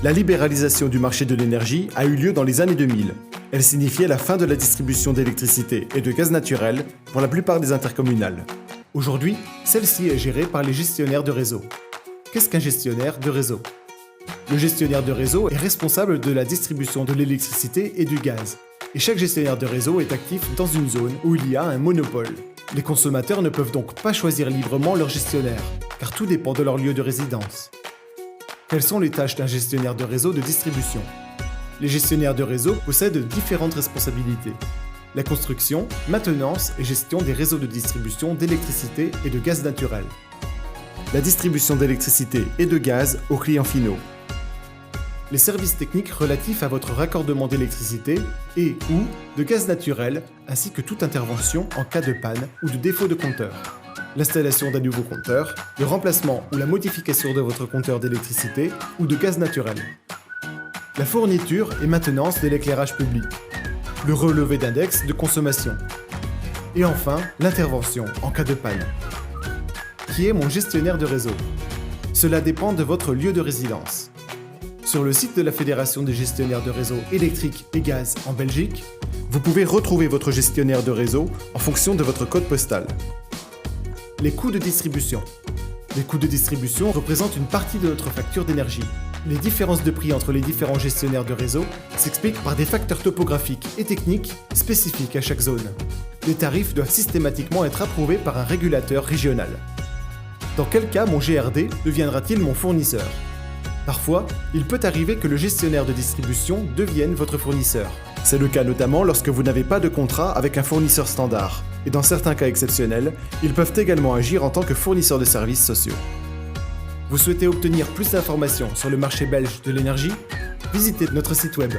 La libéralisation du marché de l'énergie a eu lieu dans les années 2000. Elle signifiait la fin de la distribution d'électricité et de gaz naturel pour la plupart des intercommunales. Aujourd'hui, celle-ci est gérée par les gestionnaires de réseau. Qu'est-ce qu'un gestionnaire de réseau? Le gestionnaire de réseau est responsable de la distribution de l'électricité et du gaz. Et chaque gestionnaire de réseau est actif dans une zone où il y a un monopole. Les consommateurs ne peuvent donc pas choisir librement leur gestionnaire, car tout dépend de leur lieu de résidence. Quelles sont les tâches d'un gestionnaire de réseau de distribution? Les gestionnaires de réseau possèdent différentes responsabilités. La construction, maintenance et gestion des réseaux de distribution d'électricité et de gaz naturel. La distribution d'électricité et de gaz aux clients finaux. Les services techniques relatifs à votre raccordement d'électricité et ou de gaz naturel, ainsi que toute intervention en cas de panne ou de défaut de compteur. L'installation d'un nouveau compteur, le remplacement ou la modification de votre compteur d'électricité ou de gaz naturel. La fourniture et maintenance de l'éclairage public. Le relevé d'index de consommation. Et enfin, l'intervention en cas de panne. Qui est mon gestionnaire de réseau? Cela dépend de votre lieu de résidence. Sur le site de la Fédération des gestionnaires de réseau électrique et gaz en Belgique, vous pouvez retrouver votre gestionnaire de réseau en fonction de votre code postal. Les coûts de distribution. Les coûts de distribution représentent une partie de notre facture d'énergie. Les différences de prix entre les différents gestionnaires de réseau s'expliquent par des facteurs topographiques et techniques spécifiques à chaque zone. Les tarifs doivent systématiquement être approuvés par un régulateur régional. Dans quel cas mon GRD deviendra-t-il mon fournisseur? Parfois, il peut arriver que le gestionnaire de distribution devienne votre fournisseur. C'est le cas notamment lorsque vous n'avez pas de contrat avec un fournisseur standard. Et dans certains cas exceptionnels, ils peuvent également agir en tant que fournisseurs de services sociaux. Vous souhaitez obtenir plus d'informations sur le marché belge de l'énergie? Visitez notre site web